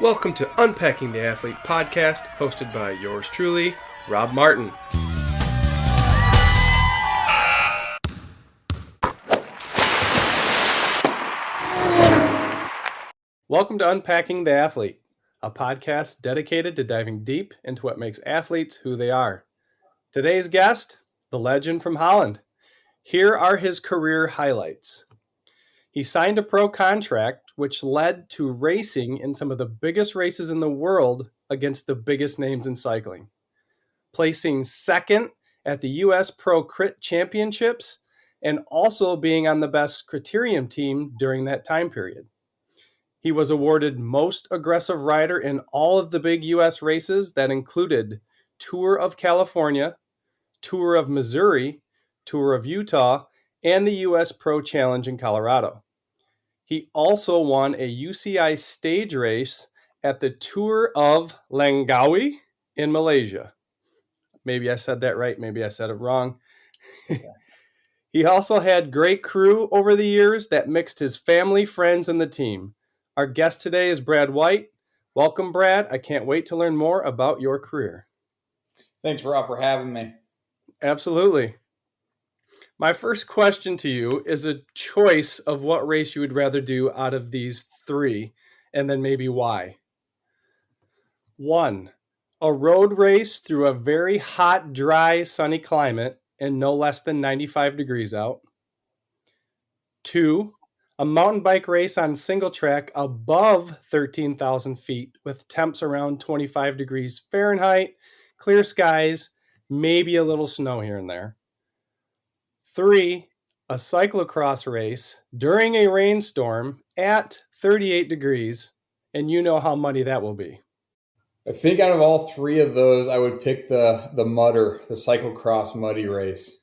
Welcome to Unpacking the Athlete podcast, hosted by yours truly, Rob Martin. Welcome to Unpacking the Athlete, a podcast dedicated to diving deep into what makes athletes who they are. Today's guest, the legend from Holland. Here are his career highlights. He signed a pro contract, which led to racing in some of the biggest races in the world against the biggest names in cycling, placing second at the U.S. Pro Crit Championships and also being on the best criterium team during that time period. He was awarded Most Aggressive Rider in all of the big U.S. races that included Tour of California, Tour of Missouri, Tour of Utah, and the U.S. Pro Challenge in Colorado. He also won a UCI stage race at the Tour of Langkawi in Malaysia. Maybe I said that right, maybe I said it wrong. He also had great crew over the years that mixed his family, friends, and the team. Our guest today is Brad White. Welcome, Brad. I can't wait to learn more about your career. Thanks, Rob, for having me. Absolutely. My first question to you is a choice of what race you would rather do out of these three, and then maybe why. 1, a road race through a very hot, dry, sunny climate and no less than 95 degrees out. 2, a mountain bike race on single track above 13,000 feet with temps around 25 degrees Fahrenheit, clear skies, maybe a little snow here and there. 3, a cyclocross race during a rainstorm at 38 degrees, and you know how muddy that will be. I think out of all three of those, I would pick the mudder, the cyclocross muddy race.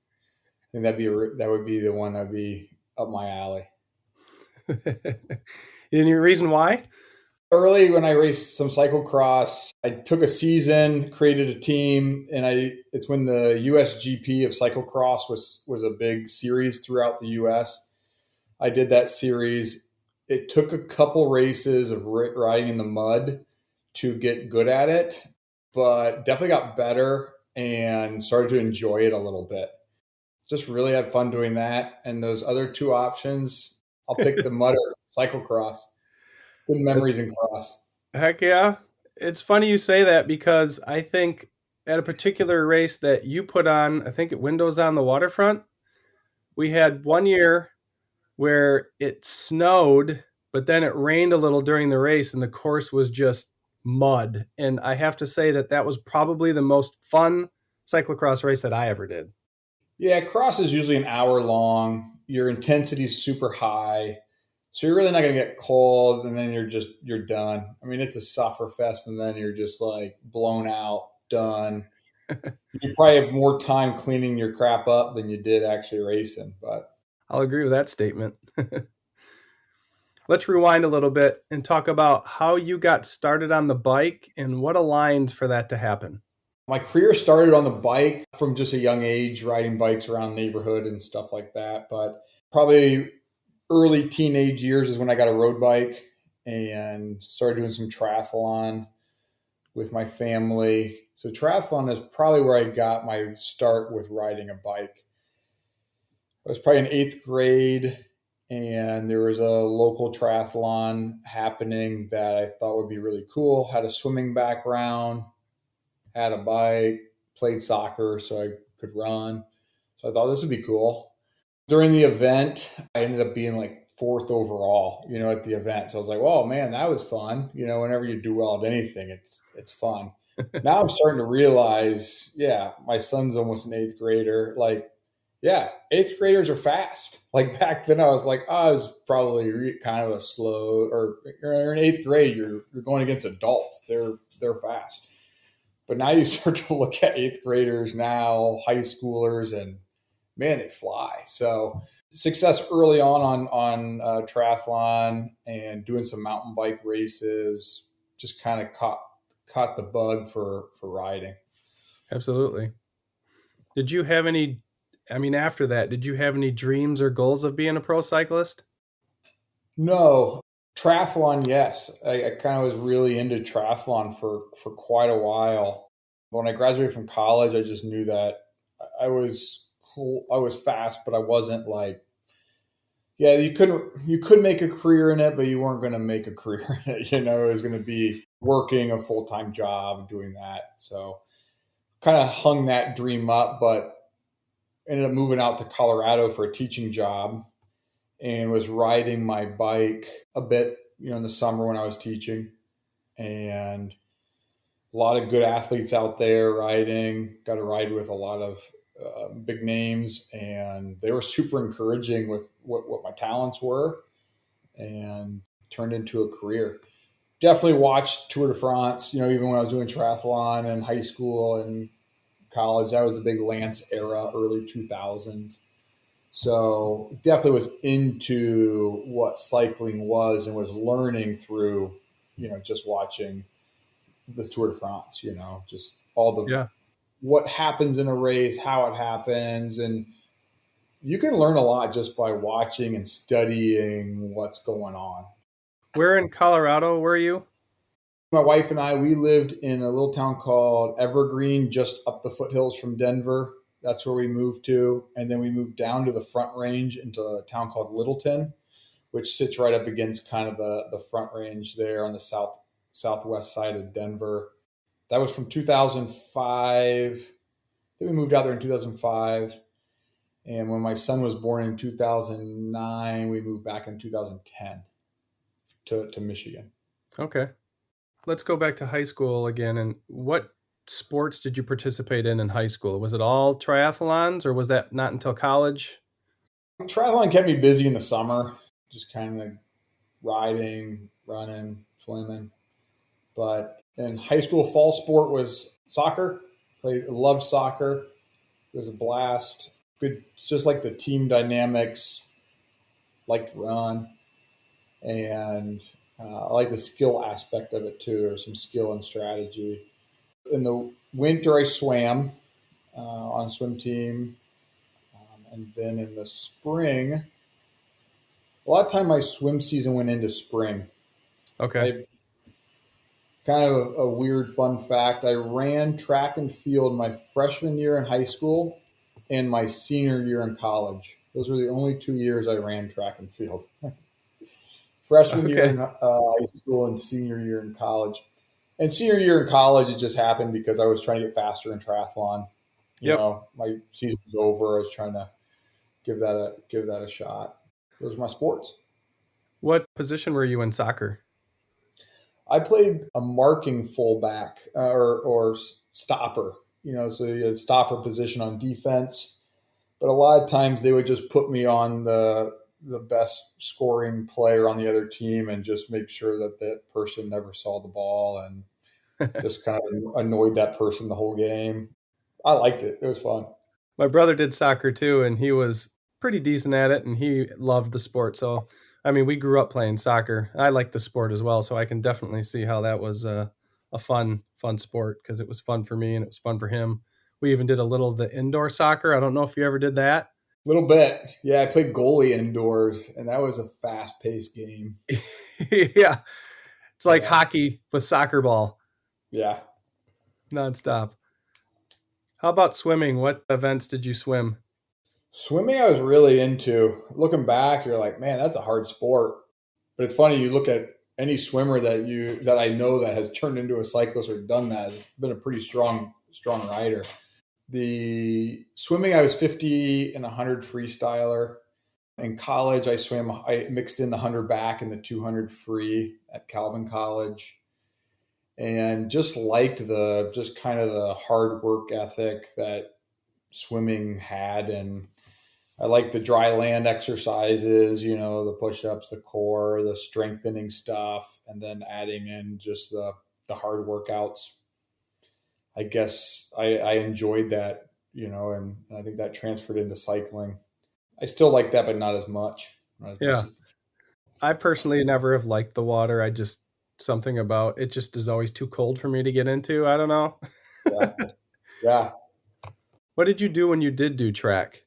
I think that would be the one that would be up my alley. Any reason why? Early when I raced some cyclocross, I took a season, created a team, and it's when the USGP of cyclocross was a big series throughout the US. I did that series. It took a couple races of riding in the mud to get good at it, but definitely got better and started to enjoy it a little bit. Just really had fun doing that. And those other two options, I'll pick the mudder cyclocross. Good memories in cross. Heck yeah. It's funny you say that because I think at a particular race that you put on, I think at Windows on the Waterfront, we had one year where it snowed, but then it rained a little during the race and the course was just mud. And I have to say that was probably the most fun cyclocross race that I ever did. Yeah, cross is usually an hour long. Your intensity is super high. So you're really not going to get cold, and then you're done. I mean, it's a suffer fest, and then you're just like blown out, done. You probably have more time cleaning your crap up than you did actually racing. But I'll agree with that statement. Let's rewind a little bit and talk about how you got started on the bike and what aligned for that to happen. My career started on the bike from just a young age, riding bikes around the neighborhood and stuff like that. But probably early teenage years is when I got a road bike and started doing some triathlon with my family. So triathlon is probably where I got my start with riding a bike. I was probably in 8th grade, and there was a local triathlon happening that I thought would be really cool. Had a swimming background, had a bike, played soccer so I could run. So I thought this would be cool. During the event, I ended up being like 4th overall, at the event. So I was like, "Oh man, that was fun." Whenever you do well at anything, it's fun. Now I'm starting to realize, my son's almost an 8th grader. Like, 8th graders are fast. Like back then I was like, I was probably kind of a slow, or you're in 8th grade, you're going against adults. They're fast. But now you start to look at 8th graders now, high schoolers, and man, they fly. So success early on triathlon and doing some mountain bike races, just kind of caught the bug for riding. Absolutely. Did you have any, after that, did you have any dreams or goals of being a pro cyclist? No. Triathlon, yes. I kind of was really into triathlon for quite a while. When I graduated from college, I just knew that I was cool. I was fast, but I wasn't like, yeah, you could make a career in it, but you weren't going to make a career in it. It was going to be working a full time job doing that. So kind of hung that dream up, but ended up moving out to Colorado for a teaching job and was riding my bike a bit, in the summer when I was teaching, and a lot of good athletes out there riding. Got to ride with a lot of big names, and they were super encouraging with what my talents were, and turned into a career. Definitely watched Tour de France. Even when I was doing triathlon in high school and college, that was the big Lance era, early 2000s. So definitely was into what cycling was and was learning through, just watching the Tour de France, just all the Yeah. what happens in a race, how it happens. And you can learn a lot just by watching and studying what's going on. Where in Colorado were you? My wife and I, we lived in a little town called Evergreen, just up the foothills from Denver. That's where we moved to. And then we moved down to the Front Range into a town called Littleton, which sits right up against kind of the Front Range there on the southwest side of Denver. That was from 2005. Then we moved out there in 2005. And when my son was born in 2009, we moved back in 2010 to Michigan. Okay. Let's go back to high school again. And what sports did you participate in high school? Was it all triathlons, or was that not until college? Triathlon kept me busy in the summer, just kind of riding, running, swimming. But in high school, fall sport was soccer. Loved soccer. It was a blast. Good, just like the team dynamics. Liked to run, and I like the skill aspect of it too. There's some skill and strategy. In the winter, I swam on a swim team, and then in the spring, a lot of time my swim season went into spring. Okay. I kind of a weird fun fact. I ran track and field my freshman year in high school and my senior year in college. Those were the only 2 years I ran track and field. Freshman year Okay. in high school and senior year in college. And senior year in college, it just happened because I was trying to get faster in triathlon. Yep. My season was over. I was trying to give that a shot. Those are my sports. What position were you in soccer? I played a marking fullback or stopper. So you had stopper position on defense, but a lot of times they would just put me on the best scoring player on the other team and just make sure that that person never saw the ball and just kind of annoyed that person the whole game. I liked it. It was fun. My brother did soccer too, and he was pretty decent at it, and he loved the sport. So, I mean, we grew up playing soccer. I like the sport as well, so I can definitely see how that was a fun sport because it was fun for me and it was fun for him. We even did a little of the indoor soccer. I don't know if you ever did that. A little bit. Yeah, I played goalie indoors, and that was a fast paced game. Yeah, it's like Yeah. hockey with soccer ball, Yeah. nonstop. How about swimming? What events did you swim? Swimming, I was really into. Looking back, you're like, man, that's a hard sport. But it's funny, you look at any swimmer that I know that has turned into a cyclist or done that has been a pretty strong rider. The swimming, I was 50 and 100 freestyler. In college, I mixed in the 100 back and the 200 free at Calvin College, and just liked just kind of the hard work ethic that swimming had. And I like the dry land exercises, the push ups, the core, the strengthening stuff, and then adding in just the hard workouts. I guess I enjoyed that, and I think that transferred into cycling. I still like that, but not as much. Not as much. Yeah, I personally never have liked the water. I just something about it just is always too cold for me to get into. I don't know. Yeah. Yeah. What did you do when you did do track?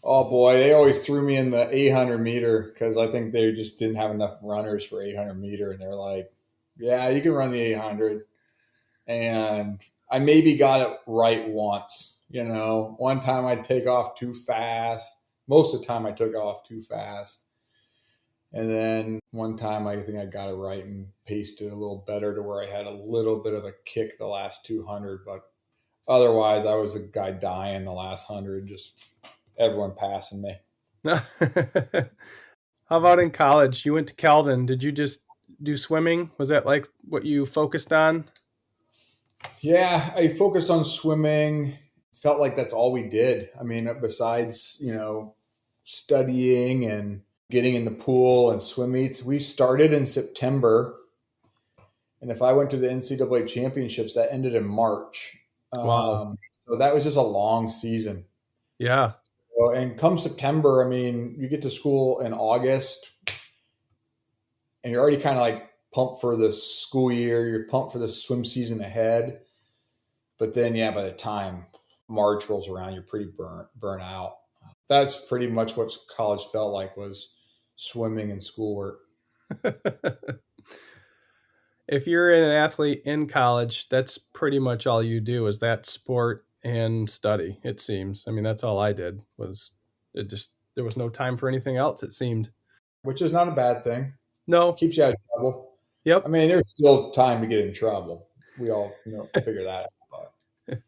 Oh boy, they always threw me in the 800 meter because I think they just didn't have enough runners for 800 meter, and they're like, "Yeah, you can run the 800." And I maybe got it right once. One time I'd take off too fast. Most of the time I took off too fast. And then one time I think I got it right and paced it a little better to where I had a little bit of a kick the last 200. But otherwise, I was the guy dying the last 100, just everyone passing me. How about in college? You went to Calvin. Did you just do swimming? Was that like what you focused on? Yeah, I focused on swimming. Felt like that's all we did. I mean, besides, studying and getting in the pool and swim meets, we started in September. And if I went to the NCAA championships, that ended in March. Wow. So that was just a long season. Yeah. Well, and come September, I mean, you get to school in August and you're already kind of like pumped for the school year. You're pumped for the swim season ahead. But then, yeah, by the time March rolls around, you're pretty burnt out. That's pretty much what college felt like, was swimming and schoolwork. If you're an athlete in college, that's pretty much all you do is that sport and study, it seems. I mean, that's all I did was it just there was no time for anything else, it seemed. Which is not a bad thing. No. Keeps you out of trouble. I Yep. mean, there's still time to get in trouble. We all figure that out. But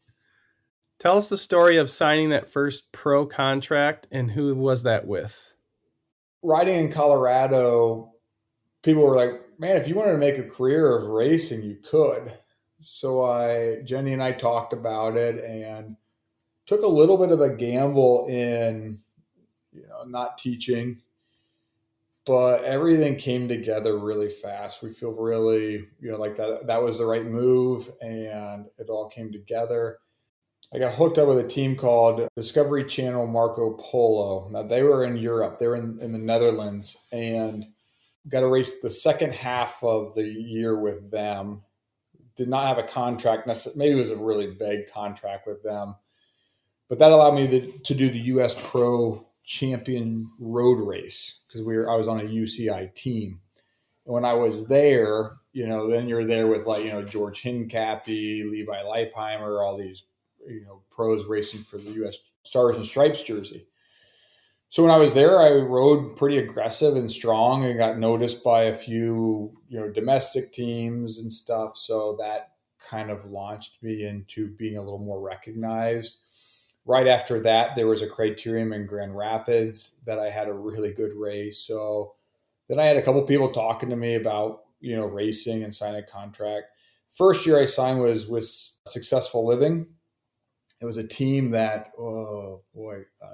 Tell us the story of signing that first pro contract and who was that with? riding in Colorado, people were like, "Man, if you wanted to make a career of racing, you could." So Jenny and I talked about it and took a little bit of a gamble in, not teaching, but everything came together really fast. We feel really, like that was the right move, and it all came together. I got hooked up with a team called Discovery Channel Marco Polo. Now they were in Europe, they were in the Netherlands, and got to race the second half of the year with them. Did not have a contract, maybe it was a really vague contract with them, but that allowed me to do the U.S. Pro Champion Road Race because I was on a UCI team. And when I was there, then you're there with George Hincapie, Levi Leipheimer, all these pros racing for the U.S. Stars and Stripes jersey. So when I was there, I rode pretty aggressive and strong and got noticed by a few domestic teams and stuff. So that kind of launched me into being a little more recognized. Right after that, there was a criterium in Grand Rapids that I had a really good race. So then I had a couple people talking to me about racing and signing a contract. First year I signed was with Successful Living. It was a team that,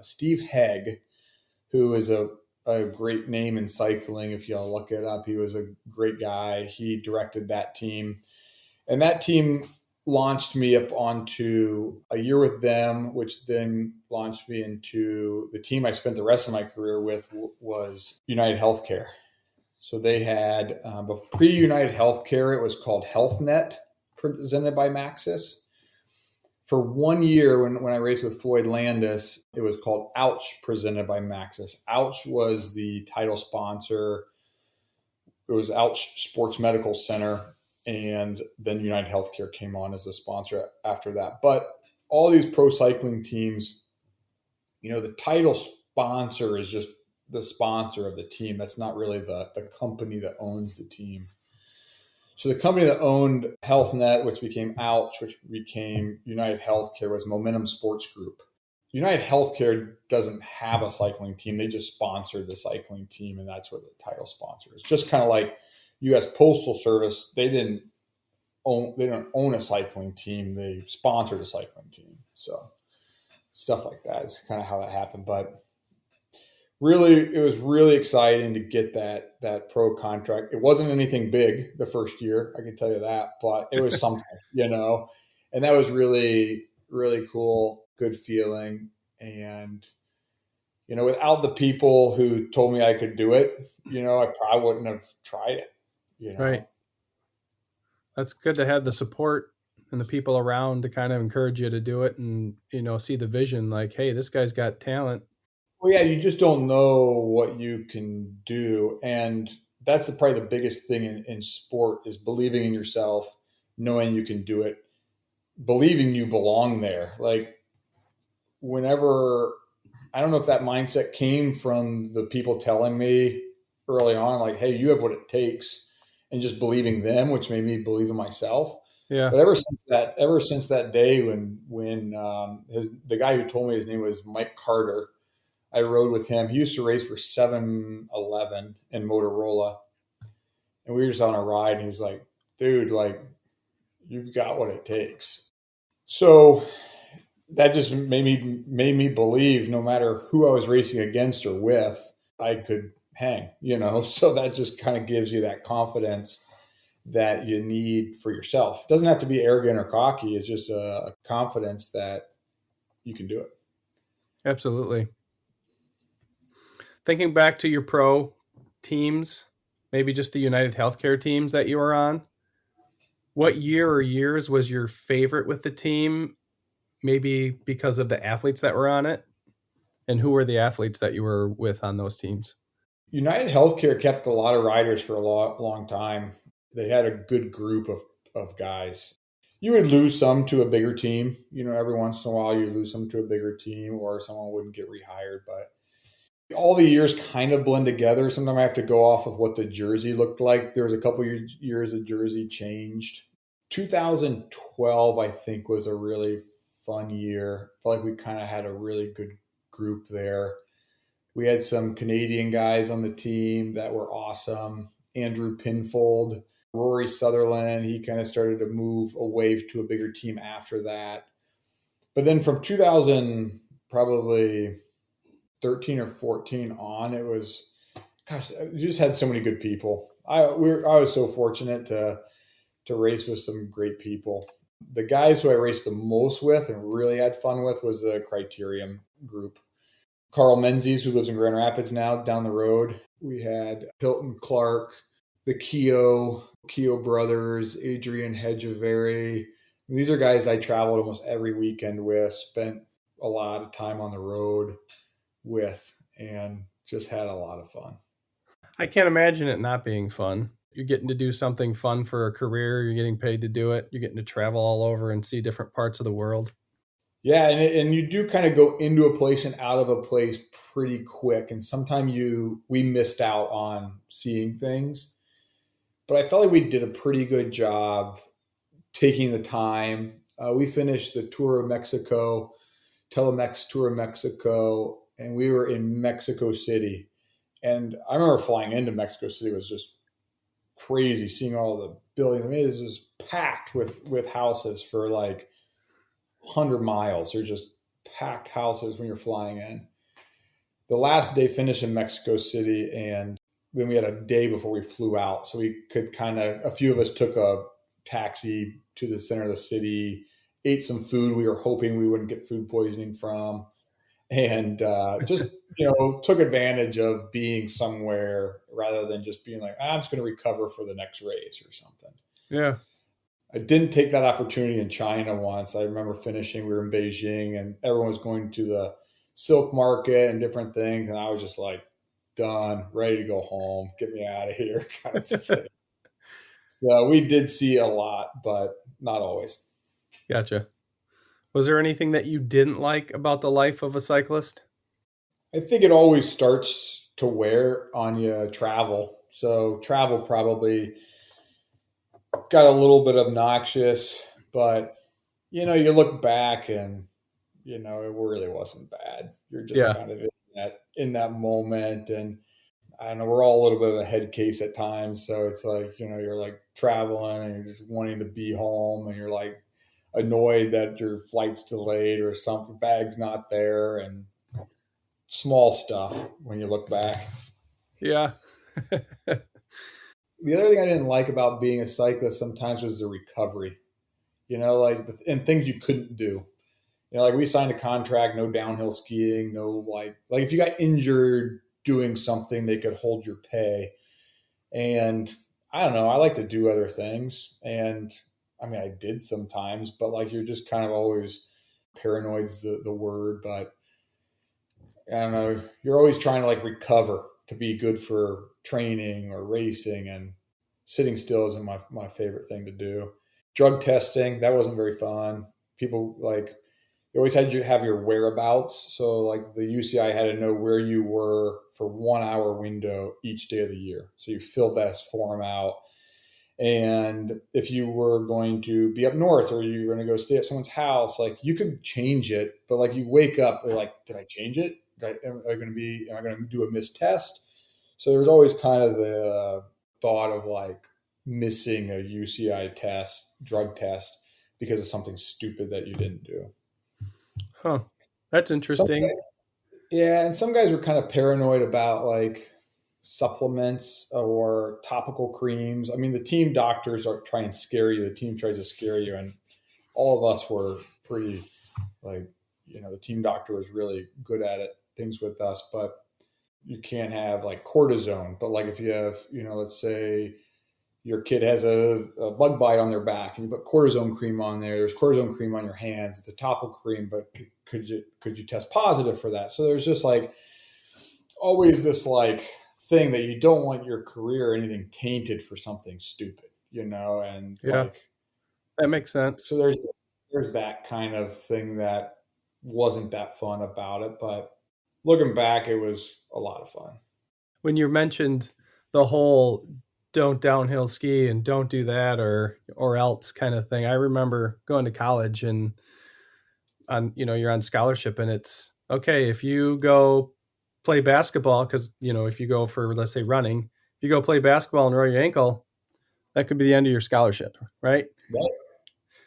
Steve Hegg, who is a great name in cycling. If y'all look it up, he was a great guy. He directed that team. And that team launched me up onto a year with them, which then launched me into the team I spent the rest of my career with was United Healthcare. So they had, pre-United Healthcare, it was called HealthNet, presented by Maxis. For 1 year, when I raced with Floyd Landis, it was called Ouch, presented by Maxis. Ouch was the title sponsor. It was Ouch Sports Medical Center, and then United Healthcare came on as a sponsor after that. But all these pro cycling teams, the title sponsor is just the sponsor of the team. That's not really the company that owns the team. So the company that owned HealthNet, which became Ouch, which became United Healthcare, was Momentum Sports Group. United Healthcare doesn't have a cycling team. They just sponsored the cycling team, and that's what the title sponsor is. Just kind of like U.S. Postal Service, they don't own a cycling team. They sponsored a cycling team. So stuff like that is kind of how that happened. But really, it was really exciting to get that pro contract. It wasn't anything big the first year, I can tell you that, but it was something, and that was really, really cool, good feeling. And, without the people who told me I could do it, I probably wouldn't have tried it. Right. That's good to have the support and the people around to kind of encourage you to do it and, see the vision like, hey, this guy's got talent. Well, yeah, you just don't know what you can do. And that's probably the biggest thing in sport is believing in yourself, knowing you can do it, believing you belong there. Like whenever, I don't know if that mindset came from the people telling me early on, like, hey, you have what it takes, and just believing them, which made me believe in myself. Yeah. But ever since that day when the guy who told me his name was Mike Carter, I rode with him. He used to race for 7-Eleven in Motorola, and we were just on a ride. And he was like, "Dude, like you've got what it takes." So that just made me believe no matter who I was racing against or with, I could hang. So that just kind of gives you that confidence that you need for yourself. It doesn't have to be arrogant or cocky. It's just a confidence that you can do it. Absolutely. Thinking back to your pro teams, maybe just the United Healthcare teams that you were on, what year or years was your favorite with the team? Maybe because of the athletes that were on it? And who were the athletes that you were with on those teams? United Healthcare kept a lot of riders for a long time. They had a good group of guys. You would lose some to a bigger team. Every once in a while you lose some to a bigger team or someone wouldn't get rehired. But all the years kind of blend together. Sometimes I have to go off of what the jersey looked like. There was a couple years the jersey changed. 2012, I think, was a really fun year. I felt like we kind of had a really good group there. We had some Canadian guys on the team that were awesome. Andrew Pinfold, Rory Sutherland. He kind of started to move away to a bigger team after that. But then from 2000, probably 13 or 14 on, it was, gosh, we just had so many good people. I was so fortunate to race with some great people. The guys who I raced the most with and really had fun with was the Criterium group. Carl Menzies, who lives in Grand Rapids now, down the road. We had Hilton Clark, the Keogh brothers, Adrian Hedgevery. These are guys I traveled almost every weekend with, spent a lot of time on the road with, and just had a lot of fun. I can't imagine it not being fun. You're getting to do something fun for a career. You're getting paid to do it. You're getting to travel all over and see different parts of the world. Yeah, and you do kind of go into a place and out of a place pretty quick, and sometimes we missed out on seeing things, but I felt like we did a pretty good job taking the time. We finished the Tour of Mexico, Telemex Tour of Mexico, and we were in Mexico City. And I remember flying into Mexico City was just crazy, seeing all the buildings. I mean, it was just packed with houses for like 100 miles. They're just packed houses when you're flying in. The last day finished in Mexico City, and then we had a day before we flew out. So we could a few of us took a taxi to the center of the city, ate some food we were hoping we wouldn't get food poisoning from, and just, took advantage of being somewhere rather than just being like, I'm just going to recover for the next race or something. Yeah. I didn't take that opportunity in China once. I remember finishing, we were in Beijing and everyone was going to the silk market and different things. And I was just like, done, ready to go home, get me out of here kind of thing. So we did see a lot, but not always. Gotcha. Was there anything that you didn't like about the life of a cyclist? I think it always starts to wear on you travel. So travel probably got a little bit obnoxious, but you look back and it really wasn't bad. You're just Yeah. kind of in that moment, and I don't know, we're all a little bit of a head case at times. So it's like you're like traveling and you're just wanting to be home, and you're like annoyed that your flight's delayed or something, bag's not there, and small stuff when you look back. Yeah. The other thing I didn't like about being a cyclist sometimes was the recovery. Like and things you couldn't do. Like we signed a contract, no downhill skiing, no like if you got injured doing something, they could hold your pay. And I don't know, I like to do other things. And I mean, I did sometimes, but like you're just kind of always paranoid's the word, but I don't know, you're always trying to like recover to be good for training or racing, and sitting still isn't my favorite thing to do. Drug testing, that wasn't very fun. People like, you always had to have your whereabouts. So like the UCI had to know where you were for 1 hour window each day of the year. So you filled that form out. And if you were going to be up north or you were going to go stay at someone's house, like you could change it, but like you wake up, you're like, did I change it? Am I going to do a missed test? So there's always kind of the thought of like missing a UCI test, drug test, because of something stupid that you didn't do. Huh. That's Some interesting. Yeah, and some guys were kind of paranoid about like supplements or topical creams. I mean, the team doctors are try and scare you. The team tries to scare you, and all of us were pretty like, the team doctor was really good at it, things with us, but you can't have like cortisone. But like if you have, let's say your kid has a bug bite on their back and you put cortisone cream on there, there's cortisone cream on your hands, it's a topical cream, but could you test positive for that? So there's just like always this like thing that you don't want your career or anything tainted for something stupid, and Yeah, like, that makes sense. so there's that kind of thing that wasn't that fun about it, but looking back, it was a lot of fun. When you mentioned the whole don't downhill ski and don't do that or else kind of thing, I remember going to college and you're on scholarship and it's okay if you go play basketball because if you go for, let's say, running, if you go play basketball and roll your ankle, that could be the end of your scholarship, right? Right.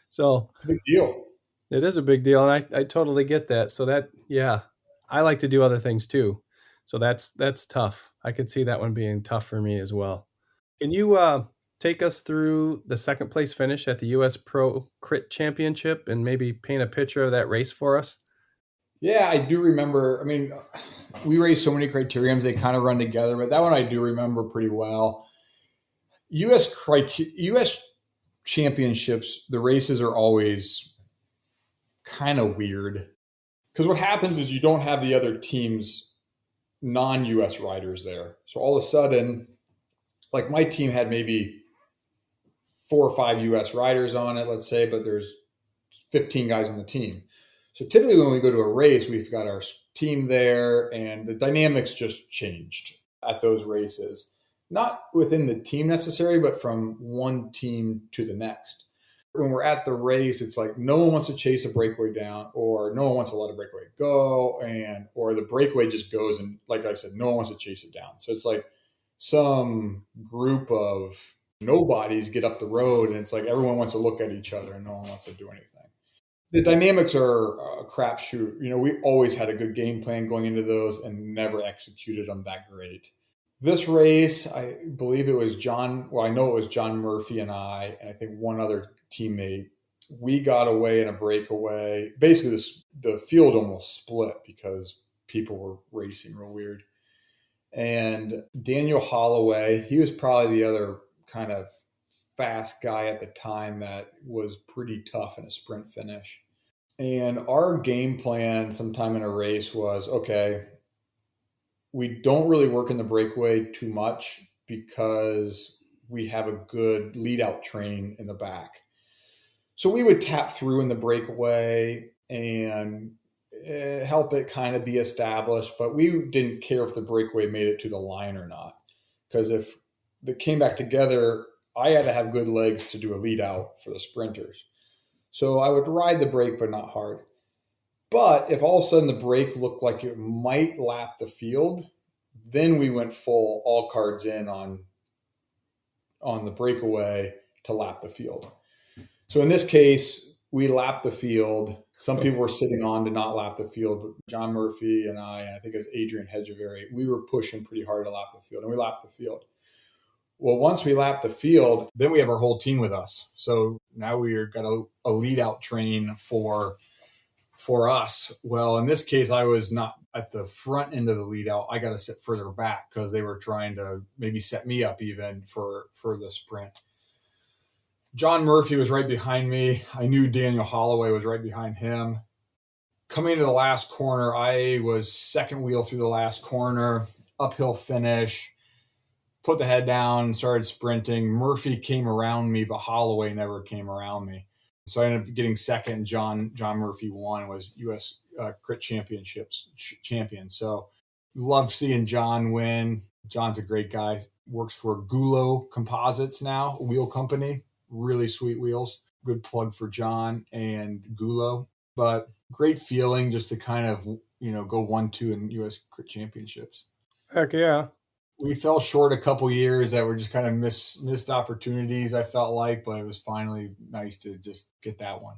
So It's a big deal. it is a big deal, and I totally get that. So that, yeah, I like to do other things too. So that's tough. I could see that one being tough for me as well. Can you take us through the second place finish at the U.S. Pro Crit Championship and maybe paint a picture of that race for us? Yeah, I do remember. I mean, we race so many criteriums, they kind of run together, but that one I do remember pretty well. US championships, the races are always kind of weird because what happens is you don't have the other teams non-US riders there. So all of a sudden, like my team had maybe 4 or 5 US riders on it, let's say, but there's 15 guys on the team. So typically when we go to a race, we've got our team there and the dynamics just changed at those races. Not within the team necessarily, but from one team to the next. When we're at the race, it's like no one wants to chase a breakaway down, or no one wants to let a breakaway go, or the breakaway just goes, and like I said, no one wants to chase it down. So it's like some group of nobodies get up the road, and it's like everyone wants to look at each other, and no one wants to do anything. The dynamics are a crapshoot. We always had a good game plan going into those and never executed them that great. This race, I believe it was John. Well, I know it was John Murphy and I think one other teammate. We got away in a breakaway. Basically, the field almost split because people were racing real weird. And Daniel Holloway, he was probably the other kind of fast guy at the time that was pretty tough in a sprint finish. And our game plan sometime in a race was, okay, we don't really work in the breakaway too much because we have a good lead out train in the back. So we would tap through in the breakaway and help it kind of be established, but we didn't care if the breakaway made it to the line or not. Because if they came back together, I had to have good legs to do a lead out for the sprinters. So I would ride the brake, but not hard. But if all of a sudden the brake looked like it might lap the field, then we went full all cards in on the breakaway to lap the field. So in this case, we lapped the field. Some people were sitting on to not lap the field, but John Murphy and I think it was Adrian Hedgevery, we were pushing pretty hard to lap the field, and we lapped the field. Well, once we lapped the field, then we have our whole team with us. So now we've got a lead out train for us. Well, in this case, I was not at the front end of the lead out. I got to sit further back because they were trying to maybe set me up even for the sprint. John Murphy was right behind me. I knew Daniel Holloway was right behind him. Coming into the last corner, I was second wheel through the last corner, uphill finish, put the head down, started sprinting. Murphy came around me, but Holloway never came around me. So I ended up getting second. John Murphy won, was U.S. Crit Championships champion. So love seeing John win. John's a great guy. Works for Gulo Composites now, a wheel company. Really sweet wheels. Good plug for John and Gulo. But great feeling just to kind of, go 1-2 in U.S. Crit Championships. Heck yeah. We fell short a couple years that were just kind of missed opportunities, I felt like, but it was finally nice to just get that one.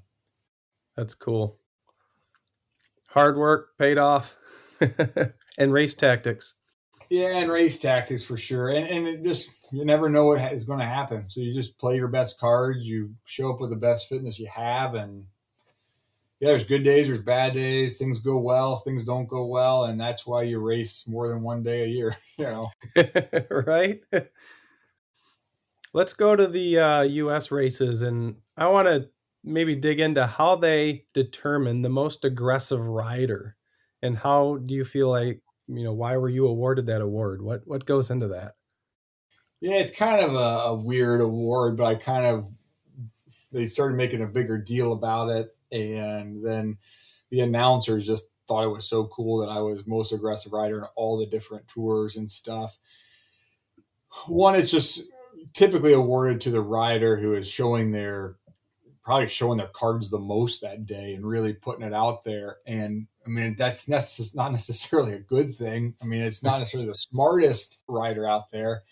That's cool. Hard work paid off. And race tactics. Yeah, and race tactics for sure. And it just, you never know what is going to happen. So you just play your best cards. You show up with the best fitness you have. And yeah, there's good days, there's bad days. Things go well, things don't go well. And that's why you race more than one day a year, Right? Let's go to the U.S. races, and I want to maybe dig into how they determine the most aggressive rider, and how do you feel like, why were you awarded that award? What goes into that? Yeah, it's kind of a weird award, but they started making a bigger deal about it. And then the announcers just thought it was so cool that I was most aggressive rider in all the different tours and stuff. One, it's just typically awarded to the rider who is probably showing their cards the most that day and really putting it out there. And I mean, that's not necessarily a good thing. I mean, it's not necessarily the smartest rider out there,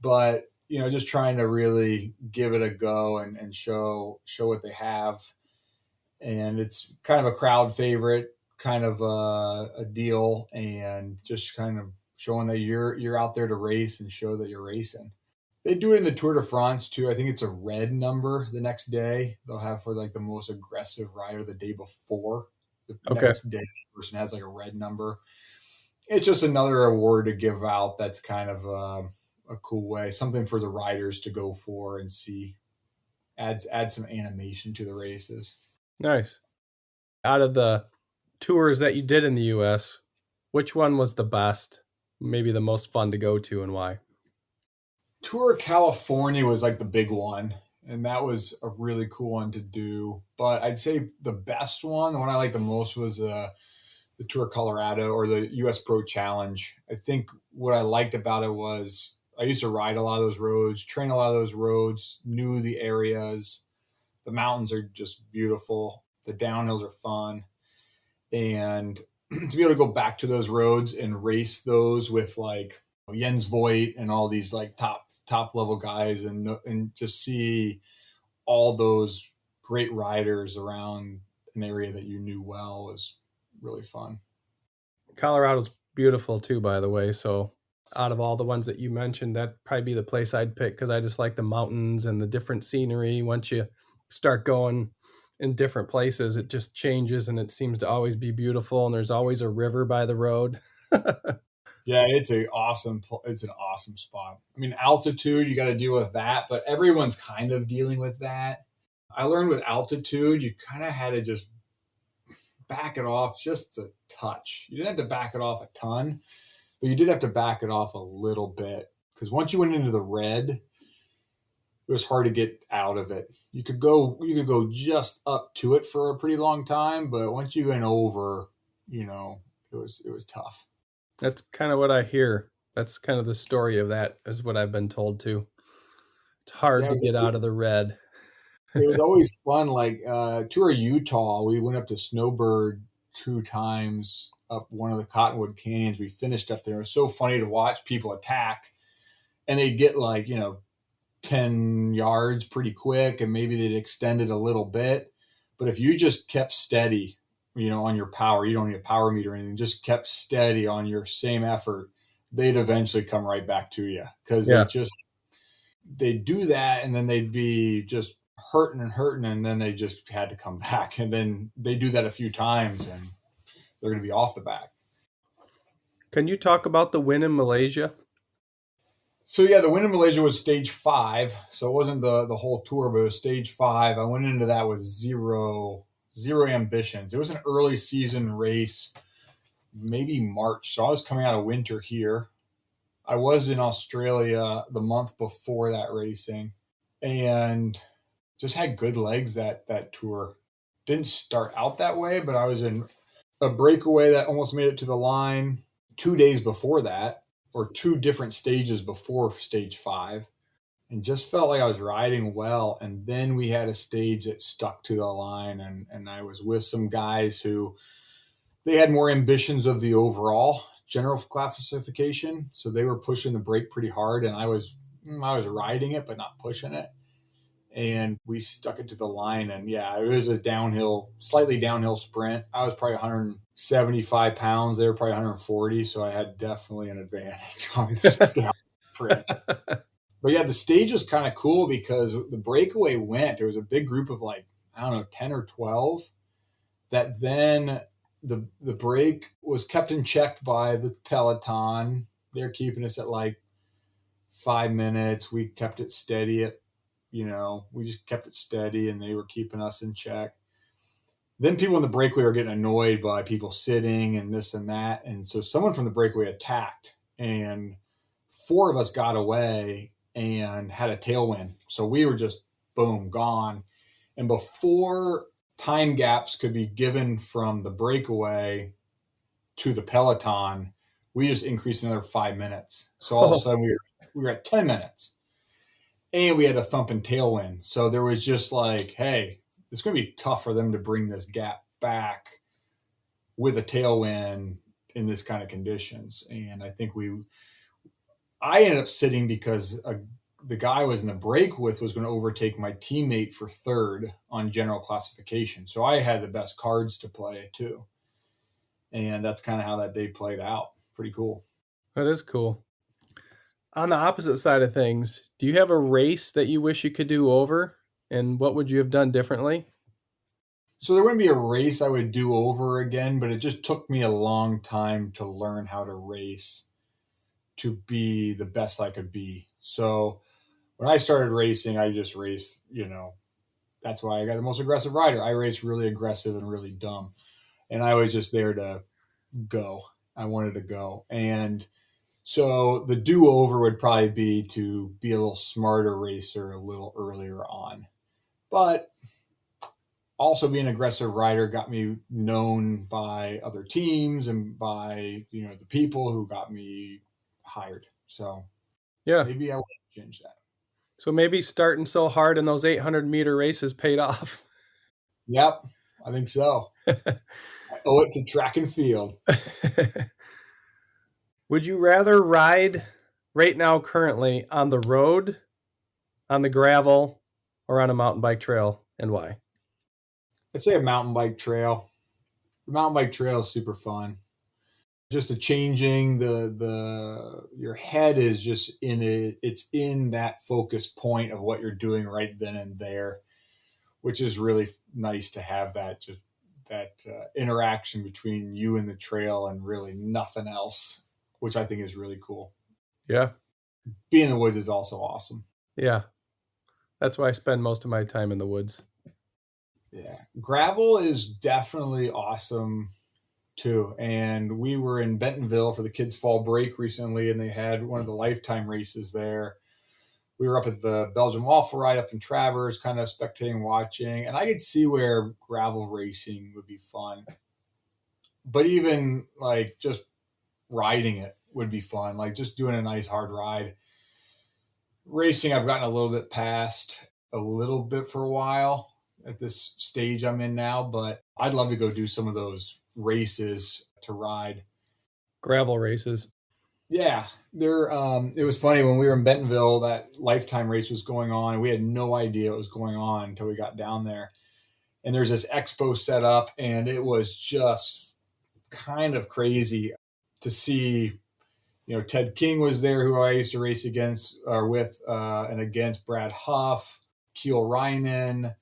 but just trying to really give it a go and show what they have. And it's kind of a crowd favorite, kind of a deal, and just kind of showing that you're out there to race and show that you're racing. They do it in the Tour de France too. I think it's a red number the next day. They'll have for like the most aggressive rider the day before. The Okay. next day, the person has like a red number. It's just another award to give out. That's kind of a cool way, something for the riders to go for and see. Add some animation to the races. Nice. Out of the tours that you did in the U.S., which one was the best? Maybe the most fun to go to, and why? Tour California was like the big one, and that was a really cool one to do. But I'd say the best one, the one I liked the most, was the Tour Colorado or the US Pro Challenge. I think what I liked about it was I used to ride a lot of those roads, train a lot of those roads, knew the areas. The mountains are just beautiful. The downhills are fun. And to be able to go back to those roads and race those with like Jens Voigt and all these like top level guys and just see all those great riders around an area that you knew well was really fun. Colorado's beautiful too, by the way. So out of all the ones that you mentioned, that'd probably be the place I'd pick, because I just like the mountains and the different scenery. Once you start going in different places, it just changes, and it seems to always be beautiful. And there's always a river by the road. Yeah, it's an awesome spot. I mean, altitude, you got to deal with that, but everyone's kind of dealing with that. I learned with altitude, you kind of had to just back it off just a touch. You didn't have to back it off a ton, but you did have to back it off a little bit, because once you went into the red, it was hard to get out of it. You could go just up to it for a pretty long time, but once you went over, it was tough. That's kind of what I hear. That's kind of the story of that, is what I've been told too. It's hard Yeah, to get out of the red. it was always fun. Like Tour of Utah, we went up to Snowbird 2 times up one of the Cottonwood Canyons. We finished up there. It was so funny to watch people attack, and they'd get like 10 yards pretty quick, and maybe they'd extend it a little bit. But if you just kept steady, on your power, you don't need a power meter or anything, just kept steady on your same effort, they'd eventually come right back to you, because Yeah. they'd do that, and then they'd be just hurting, and then they just had to come back. And then they do that a few times, and they're going to be off the back. Can you talk about the win in Malaysia? So yeah, the win in Malaysia was stage 5. So it wasn't the whole tour, but it was stage 5. I went into that with zero ambitions. It was an early season race, maybe March. So I was coming out of winter here. I was in Australia the month before that racing and just had good legs that tour. Didn't start out that way, but I was in a breakaway that almost made it to the line 2 days before that, or two different stages before stage 5, and just felt like I was riding well. And then we had a stage that stuck to the line, and I was with some guys who they had more ambitions of the overall general classification, so they were pushing the brake pretty hard, and I was riding it but not pushing it, and we stuck it to the line. And yeah, it was a slightly downhill sprint. I was probably 175 pounds. They were probably 140. So I had definitely an advantage on the sprint. But yeah, the stage was kind of cool because the breakaway there was a big group of 10 or 12 that then the break was kept in check by the peloton. They're keeping us at 5 minutes. We kept it steady we just kept it steady, and they were keeping us in check. Then people in the breakaway were getting annoyed by people sitting and this and that. And so someone from the breakaway attacked, and 4 of us got away and had a tailwind. So we were just, boom, gone. And before time gaps could be given from the breakaway to the peloton, we just increased another 5 minutes. So all of a sudden we were at 10 minutes. And we had a thumping tailwind. So there was just hey, it's going to be tough for them to bring this gap back with a tailwind in this kind of conditions. And I think I ended up sitting because the guy I was in the break with was going to overtake my teammate for 3rd on general classification. So I had the best cards to play too. And that's kind of how that day played out. Pretty cool. That is cool. On the opposite side of things, do you have a race that you wish you could do over, and what would you have done differently? So there wouldn't be a race I would do over again, but it just took me a long time to learn how to race to be the best I could be. So when I started racing, I just raced, that's why I got the most aggressive rider. I raced really aggressive and really dumb. And I was just there to go. I wanted to go. And so the do-over would probably be to be a little smarter racer a little earlier on. But also being an aggressive rider got me known by other teams and by, the people who got me hired. So yeah, maybe I will change that. So maybe starting so hard in those 800-meter races paid off. Yep, I think so. I owe it to track and field. Would you rather ride right now currently on the road, on the gravel, or on a mountain bike trail, and why? I'd say a mountain bike trail. The mountain bike trail is super fun. Just the changing, your head is just it's in that focus point of what you're doing right then and there, which is really nice to have that interaction between you and the trail and really nothing else, which I think is really cool. Yeah. Being in the woods is also awesome. Yeah. That's why I spend most of my time in the woods. Yeah. Gravel is definitely awesome too. And we were in Bentonville for the kids' fall break recently, and they had one of the lifetime races there. We were up at the Belgian Waffle Ride up in Travers, kind of spectating, watching, and I could see where gravel racing would be fun. But even just riding it would be fun, just doing a nice hard ride. Racing, I've gotten a little bit past a little bit for a while at this stage I'm in now, but I'd love to go do some of those races to ride. Gravel races. Yeah, it was funny when we were in Bentonville, that lifetime race was going on, and we had no idea what was going on until we got down there. And there's this expo set up, and it was just kind of crazy to see. Ted King was there, who I used to race against or with, and against Brad Huff, Keel Reinen.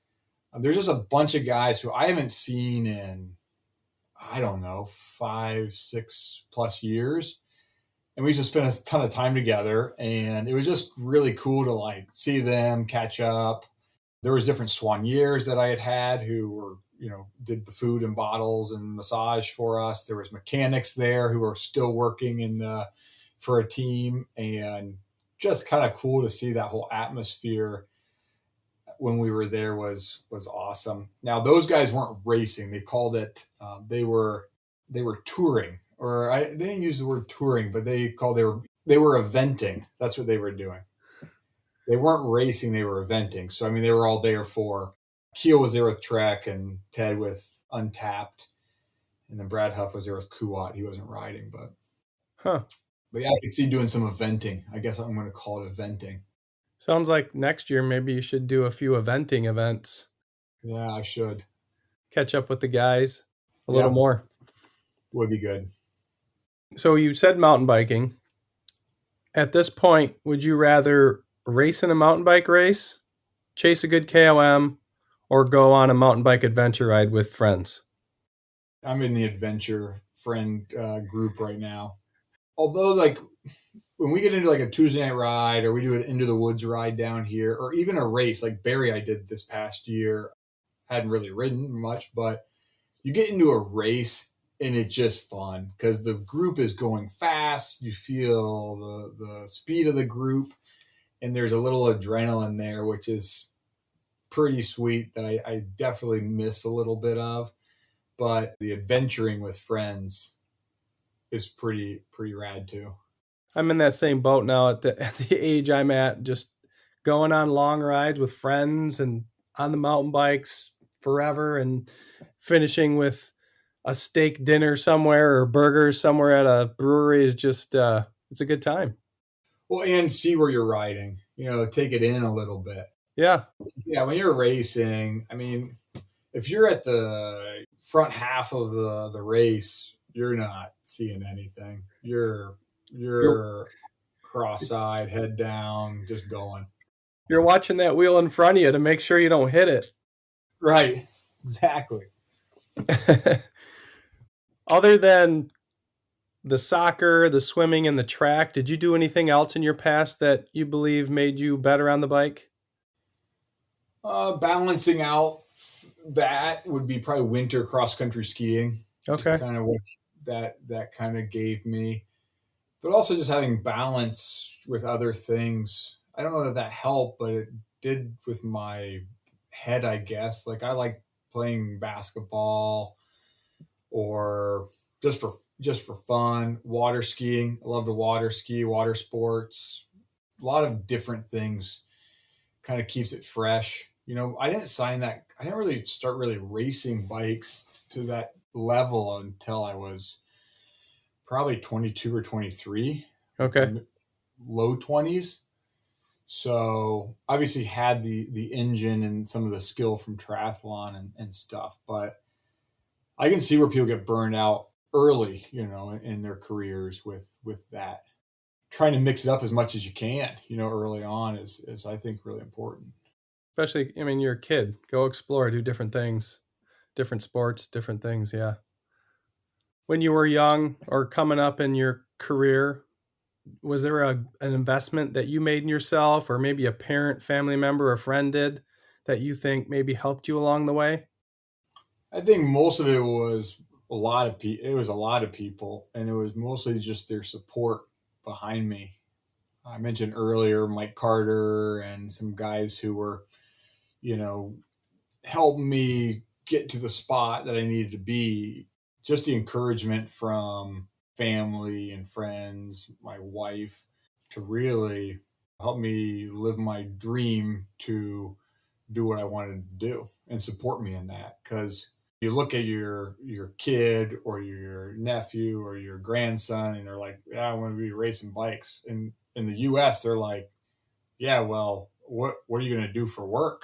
There's just a bunch of guys who I haven't seen in, I don't know, 5-6+ years. And we used to spend a ton of time together, and it was just really cool to see them catch up. There was different soigneurs that I had who were, did the food and bottles and massage for us. There was mechanics there who were still working for a team, and just kind of cool to see that whole atmosphere when we were there was awesome. Now those guys weren't racing; they called it they were touring, or they didn't use the word touring, but they were eventing. That's what they were doing. They weren't racing; they were eventing. So I mean, they were all there for. Keel was there with Trek, and Ted with Untapped, and then Brad Huff was there with Kuat. He wasn't riding, but Huh. yeah, I could see doing some eventing. I guess I'm going to call it eventing. Sounds like next year maybe you should do a few eventing events. Yeah, I should. Catch up with the guys a little more. Would be good. So you said mountain biking. At this point, would you rather race in a mountain bike race, chase a good KOM, or go on a mountain bike adventure ride with friends? I'm in the adventure friend group right now. Although, like, when we get into like a Tuesday night ride, or we do an into the woods ride down here, or even a race like Barry I did this past year, hadn't really ridden much, but you get into a race and it's just fun because the group is going fast. You feel the speed of the group, and there's a little adrenaline there, which is pretty sweet that I definitely miss a little bit of. But the adventuring with friends is pretty rad too. I'm in that same boat now at the age I'm at, just going on long rides with friends and on the mountain bikes forever, and finishing with a steak dinner somewhere or burgers somewhere at a brewery is just it's a good time. Well, and see where you're riding, take it in a little bit. Yeah. When you're racing, I mean, if you're at the front half of the race, you're not seeing anything. You're cross-eyed, head down, just going. You're watching that wheel in front of you to make sure you don't hit it. Right. Exactly. Other than the soccer, the swimming, and the track, did you do anything else in your past that you believe made you better on the bike? Balancing out that would be probably winter cross-country skiing. Okay. Kind of what that kind of gave me. But also just having balance with other things. I don't know that helped, but it did with my head, I guess. Like, I like playing basketball, or just for fun. Water skiing. I love to water ski, water sports. A lot of different things. Kind of keeps it fresh. I didn't really start racing bikes to that level until I was probably 22 or 23. Okay. Low 20s. So obviously had the engine and some of the skill from triathlon and stuff, but I can see where people get burned out early, in their careers with that. Trying to mix it up as much as you can, early on is I think really important. Especially, I mean, you're a kid. Go explore, do different things, different sports, different things. Yeah. When you were young or coming up in your career, was there an investment that you made in yourself, or maybe a parent, family member, or friend did that you think maybe helped you along the way? I think most of it was a lot of people. It was a lot of people, and it was mostly just their support behind me. I mentioned earlier Mike Carter and some guys who were, helping me get to the spot that I needed to be. Just the encouragement from family and friends, my wife, to really help me live my dream to do what I wanted to do and support me in that. Because you look at your kid or your nephew or your grandson, and they're like, yeah, I want to be racing bikes. And in the US, they're like, yeah, well, what are you going to do for work?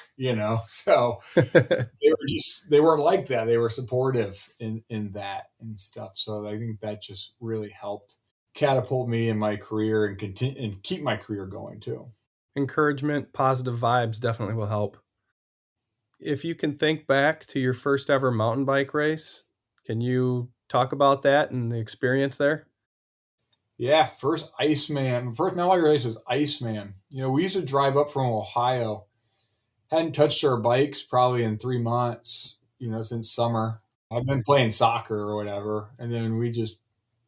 So they weren't like that. They were supportive in that and stuff. So I think that just really helped catapult me in my career and continue and keep my career going too. Encouragement, positive vibes definitely will help. If you can think back to your first ever mountain bike race, can you talk about that and the experience there? Yeah, first Iceman. First mountain bike race was Iceman. We used to drive up from Ohio. Hadn't touched our bikes probably in 3 months. since summer. I've been playing soccer or whatever, and then we just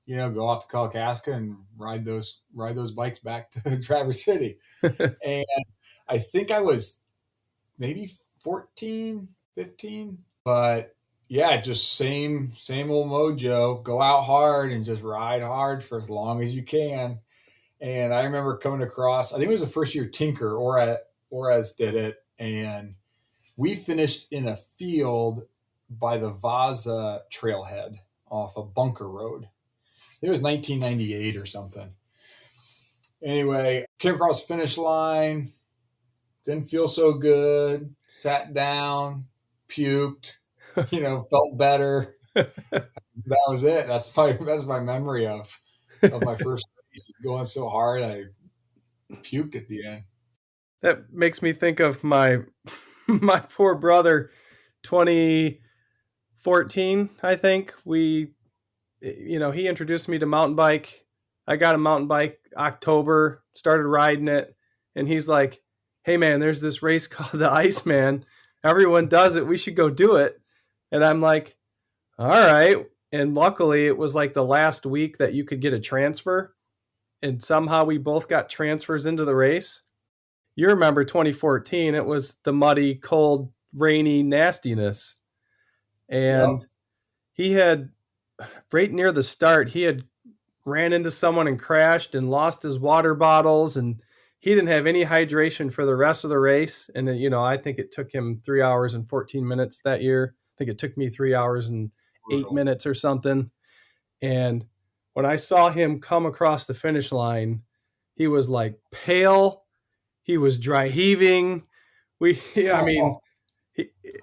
go out to Kalkaska and ride those bikes back to Traverse City. And I think I was maybe 14, 15, but yeah, just same old mojo. Go out hard and just ride hard for as long as you can. And I remember coming across, I think it was the first year Tinker Ores did it, and we finished in a field by the Vaza trailhead off a bunker road. It was 1998 or something. Anyway, came across the finish line, didn't feel so good, sat down, puked, felt better. That was it. That's my memory of my first race, going so hard I puked at the end. That makes me think of my my poor brother. 2014, I think he introduced me to mountain bike. I got a mountain bike October, started riding it, and he's like, "Hey man, there's this race called the Iceman. Everyone does it. We should go do it." And I'm like, "All right." And luckily, it was like the last week that you could get a transfer, and somehow we both got transfers into the race. You remember 2014? It was the muddy, cold, rainy nastiness, and Yep. he had right near the start, he had ran into someone and crashed and lost his water bottles, and he didn't have any hydration for the rest of the race. And I think it took him 3 hours and 14 minutes that year. I think it took me 3 hours and 8 Brutal. minutes or something. And when I saw him come across the finish line, he was like pale. He was dry heaving. I mean,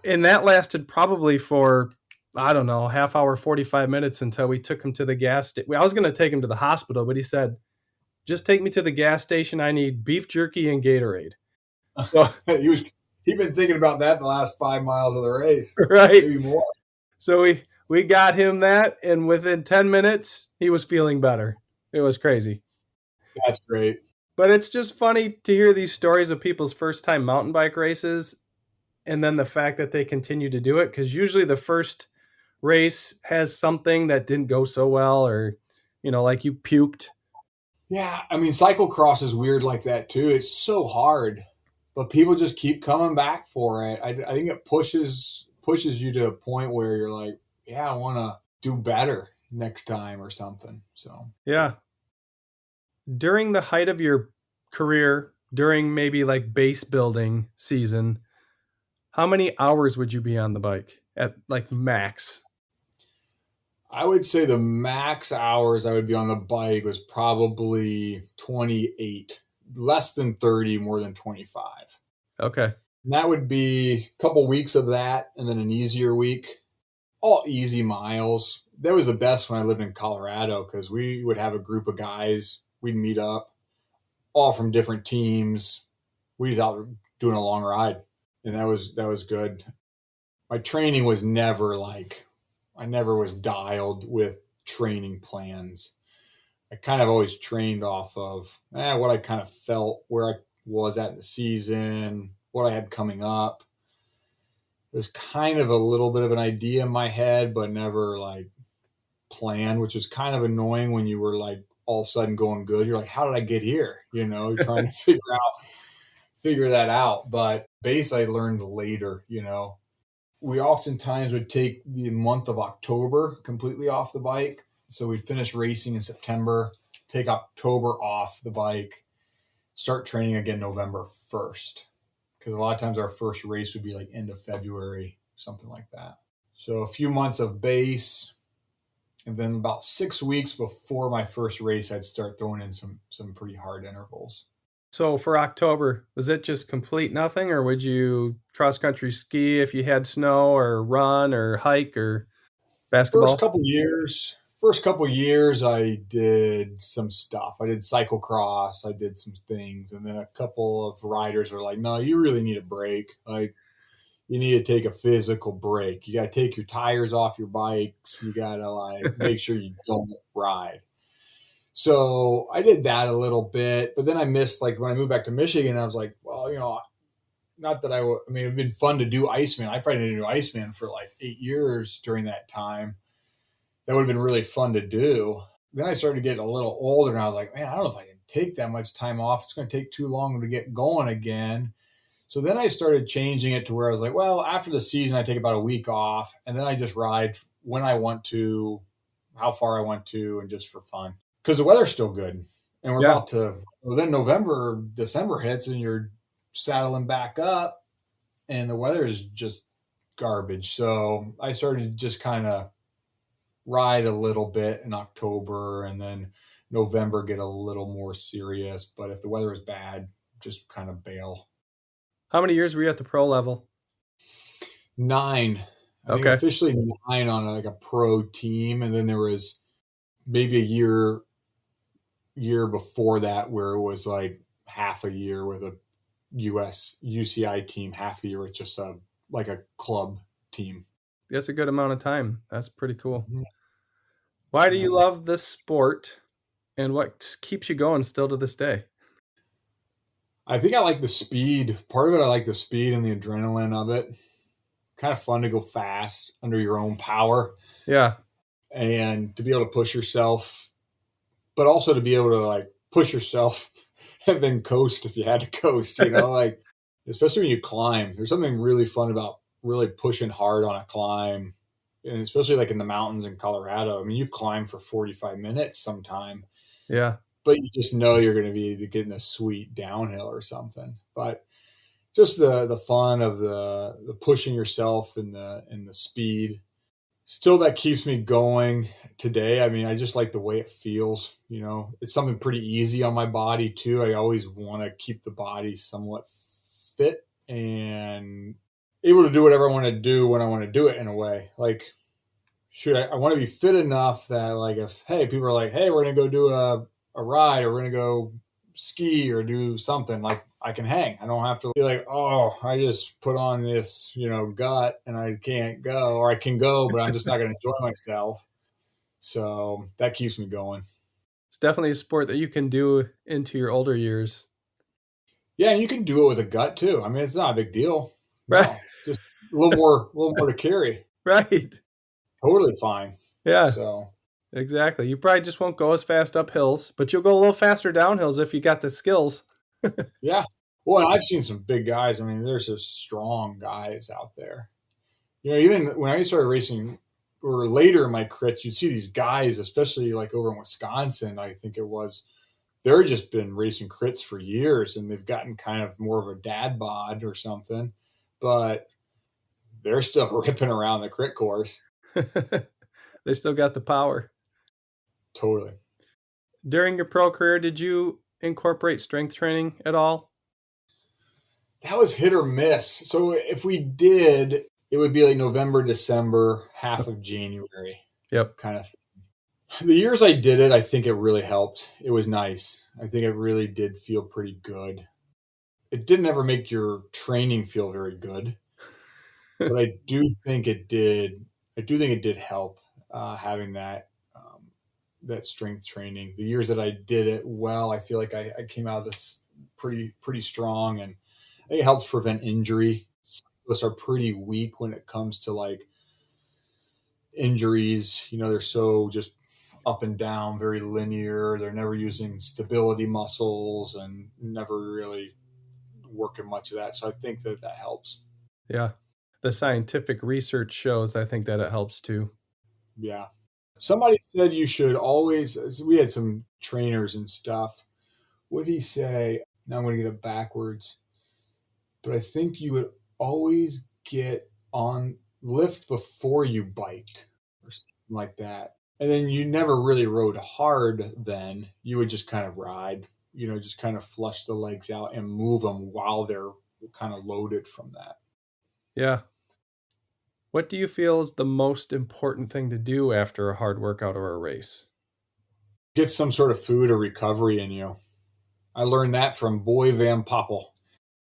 and that lasted probably for, I don't know, half hour, 45 minutes until we took him to the gas station. I was going to take him to the hospital, but he said, "Just take me to the gas station. I need beef jerky and Gatorade." So, He'd been thinking about that the last 5 miles of the race, right. maybe more. So we got him that, and within 10 minutes, he was feeling better. It was crazy. That's great. But it's just funny to hear these stories of people's first time mountain bike races, and then the fact that they continue to do it, because usually the first race has something that didn't go so well, or like you puked. Yeah, I mean, cyclocross is weird like that too. It's so hard, but people just keep coming back for it. I think it pushes you to a point where you're like, yeah, I want to do better next time or something. So Yeah. During the height of your career, during maybe like base building season, how many hours would you be on the bike at like max? I would say the max hours I would be on the bike was probably 28, less than 30, more than 25. Okay. And that would be a couple weeks of that and then an easier week. All easy miles. That was the best when I lived in Colorado because we would have a group of guys. We'd meet up, all from different teams. We was out doing a long ride, and that was good. My training was never like I never was dialed with training plans. I kind of always trained off of what I kind of felt, where I was at the season, what I had coming up. It was kind of a little bit of an idea in my head, but never like planned, which is kind of annoying when you were like all of a sudden going good. You're like, how did I get here? You're trying to figure that out. But base I learned later, We oftentimes would take the month of October completely off the bike. So we'd finish racing in September, take October off the bike, start training again November 1st. Because a lot of times our first race would be like end of February, something like that. So a few months of base, and then about 6 weeks before my first race, I'd start throwing in some pretty hard intervals. So for October, was it just complete nothing, or would you cross country ski if you had snow, or run or hike or basketball? First couple years, I did some stuff. I did cyclocross. I did some things, and then a couple of riders were like, "No, you really need a break. Like, you need to take a physical break. You got to take your tires off your bikes. You got to like make sure you don't ride." So I did that a little bit, but then I missed, like when I moved back to Michigan, I was like, well, not that I mean, it'd been fun to do Iceman. I probably didn't do Iceman for like 8 years during that time. That would have been really fun to do. Then I started getting a little older and I was like, man, I don't know if I can take that much time off. It's going to take too long to get going again. So then I started changing it to where I was like, well, after the season, I take about a week off and then I just ride when I want to, how far I want to, and just for fun. Because the weather's still good. And we're Yeah. about to, well, then November, December hits and you're saddling back up and the weather is just garbage. So I started to just kind of ride a little bit in October and then November get a little more serious. But if the weather is bad, just kind of bail. How many years were you at the pro level? 9. I think Okay. officially 9 on like a pro team. And then there was maybe a year before that where it was like half a year with a US UCI team, half a year with just like a club team. That's a good amount of time. That's pretty cool. Mhm. Why do Yeah. you love this sport and what keeps you going still to this day? I think I like the speed. Part of it, I like the speed and the adrenaline of it. Kind of fun to go fast under your own power Yeah. and to be able to push yourself, but also to be able to like push yourself and then coast if you had to coast, like especially when you climb. There's something really fun about really pushing hard on a climb. And especially like in the mountains in Colorado. I mean, you climb for 45 minutes sometime, Yeah. but you just know you're going to be getting a sweet downhill or something. But just the fun of the pushing yourself and the speed. Still, that keeps me going today. I mean, I just like the way it feels. It's something pretty easy on my body too. I always want to keep the body somewhat fit and able to do whatever I want to do when I want to do it in a way. Like, shoot, I want to be fit enough that like if people are like, hey, we're gonna go do a ride or we're gonna go ski or do something, like I can hang. I don't have to be like, oh, I just put on this, gut and I can't go, or I can go, but I'm just not gonna enjoy myself. So that keeps me going. It's definitely a sport that you can do into your older years. Yeah, and you can do it with a gut too. I mean, it's not a big deal. Right. No, it's just a little more to carry. Right. Totally fine. Yeah, So exactly. You probably just won't go as fast up hills, but you'll go a little faster down hills if you got the skills. yeah. Well, and I've seen some big guys. I mean, there's some strong guys out there. Even when I started racing or later in my crits, you'd see these guys, especially like over in Wisconsin, I think it was, they're just been racing crits for years and they've gotten kind of more of a dad bod or something, but they're still ripping around the crit course. They still got the power. Totally. During your pro career, did you incorporate strength training at all? That was hit or miss. So if we did, it would be like November, December, half of January Yep. kind of thing. The years I did it, I think it really helped. It was nice. I think it really did feel pretty good. It didn't ever make your training feel very good, but I do think it did. I do think it did help having that strength training. The years that I did it well, I feel like I came out of this pretty strong, and I think it helps prevent injury. Some of us are pretty weak when it comes to like injuries. They're so just up and down, very linear. They're never using stability muscles and never really working much of that. So I think that helps. Yeah. The scientific research shows, I think, that it helps too. Yeah. Somebody said you should always, we had some trainers and stuff. What did he say? Now I'm going to get it backwards. But I think you would always get on lift before you biked or something like that. And then you never really rode hard then. You would just kind of ride, just kind of flush the legs out and move them while they're kind of loaded from that. Yeah. What do you feel is the most important thing to do after a hard workout or a race? Get some sort of food or recovery in you. I learned that from Boy Van Poppel.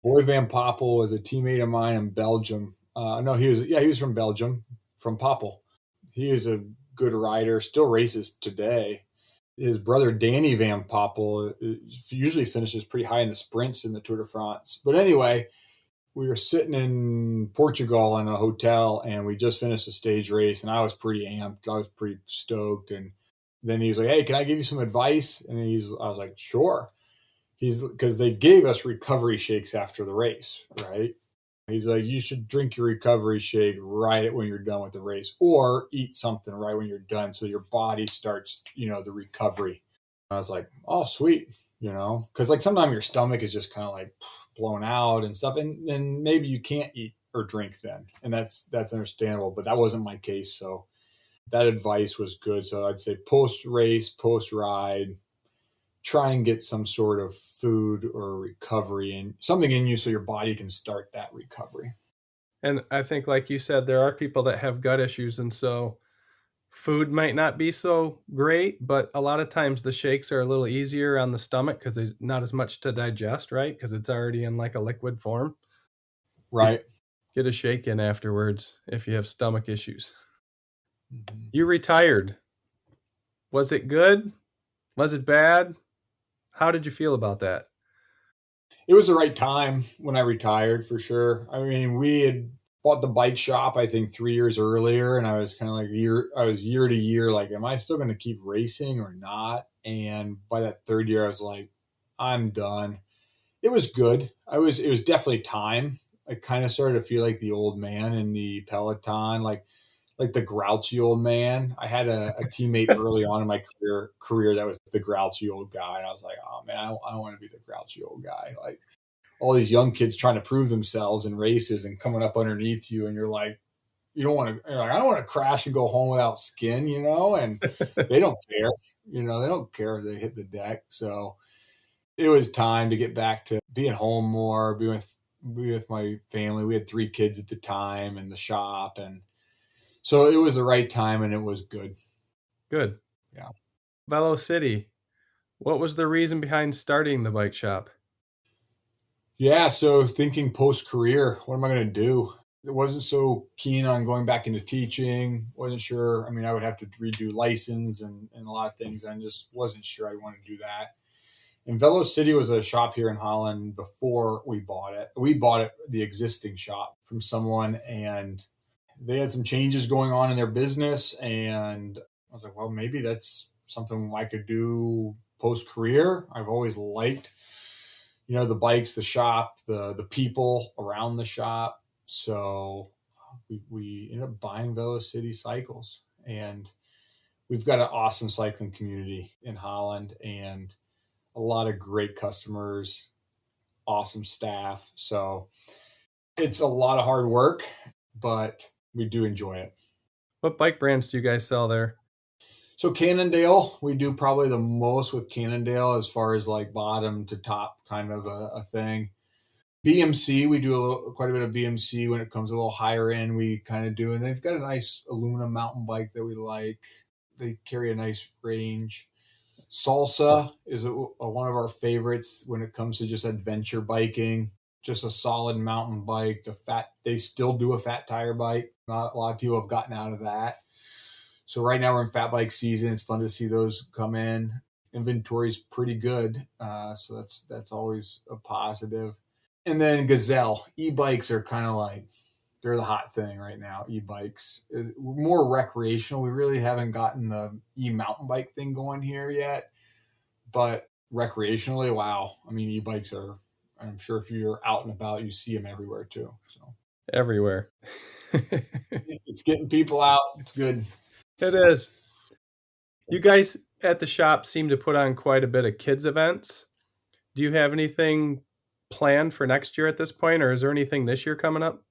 Boy Van Poppel was a teammate of mine in Belgium. No, he was from Belgium, from Poppel. He is a good rider, still races today. His brother Danny Van Poppel usually finishes pretty high in the sprints in the Tour de France. But anyway, we were sitting in Portugal in a hotel, and we just finished a stage race, and I was pretty amped. I was pretty stoked. And then he was like, "Hey, can I give you some advice?" And I was like, "Sure." Because they gave us recovery shakes after the race, right? He's like, "You should drink your recovery shake right when you're done with the race, or eat something right when you're done, so your body starts, the recovery." I was like, "Oh, sweet," because like sometimes your stomach is just kind of like blown out and stuff, and maybe you can't eat or drink then, and that's understandable. But that wasn't my case, so that advice was good. So I'd say post race, post ride, try and get some sort of food or recovery and something in you so your body can start that recovery. And I think, like you said, there are people that have gut issues, and so food might not be so great, but a lot of times the shakes are a little easier on the stomach because there's not as much to digest, right? Because it's already in like a liquid form. Right. Get a shake in afterwards if you have stomach issues. Mm-hmm. You retired. Was it good? Was it bad? How did you feel about that? It was the right time when I retired for sure. I mean, we had bought the bike shop, I think 3 years earlier. And I was kind of like I was year to year, like, am I still going to keep racing or not? And by that third year, I was like, I'm done. It was good. It was definitely time. I kind of started to feel like the old man in the Peloton, like the grouchy old man. I had a teammate early on in my career that was the grouchy old guy, and I was like, oh man, I don't want to be the grouchy old guy. Like all these young kids trying to prove themselves in races and coming up underneath you, and you're like, you don't want to. You're like, I don't want to crash and go home without skin, and they don't care. They don't care if they hit the deck. So it was time to get back to being home more, be with my family. We had 3 kids at the time, and the shop, and so it was the right time, and it was good. Good. Yeah. Velo City. What was the reason behind starting the bike shop? Yeah. So thinking post career, what am I going to do? I wasn't so keen on going back into teaching. Wasn't sure. I mean, I would have to redo license and a lot of things. I just wasn't sure I wanted to do that. And Velo City was a shop here in Holland before we bought it. We bought it, the existing shop, from someone, and they had some changes going on in their business. And I was like, well, maybe that's something I could do post career. I've always liked, the bikes, the shop, the people around the shop. So we ended up buying Velo City Cycles, and we've got an awesome cycling community in Holland, and a lot of great customers, awesome staff. So it's a lot of hard work, but we do enjoy it. What bike brands do you guys sell there? So Cannondale, we do probably the most with Cannondale as far as like bottom to top kind of a thing. BMC, we do quite a bit of BMC when it comes a little higher end. We kind of do, and they've got a nice aluminum mountain bike that we like. They carry a nice range. Salsa is one of our favorites when it comes to just adventure biking. Just a solid mountain bike. They still do a fat tire bike. Not a lot of people have gotten out of that. So right now we're in fat bike season. It's fun to see those come in. Inventory's pretty good, so that's always a positive. And then Gazelle e-bikes are kind of like they're the hot thing right now. E-bikes, more recreational. We really haven't gotten the e-mountain bike thing going here yet, but recreationally, wow. I mean, e-bikes are. I'm sure if you're out and about, you see them everywhere too. So Everywhere. it's getting people out. It's good. It is. You guys at the shop seem to put on quite a bit of kids events. Do you have anything planned for next year at this point, or is there anything this year coming up?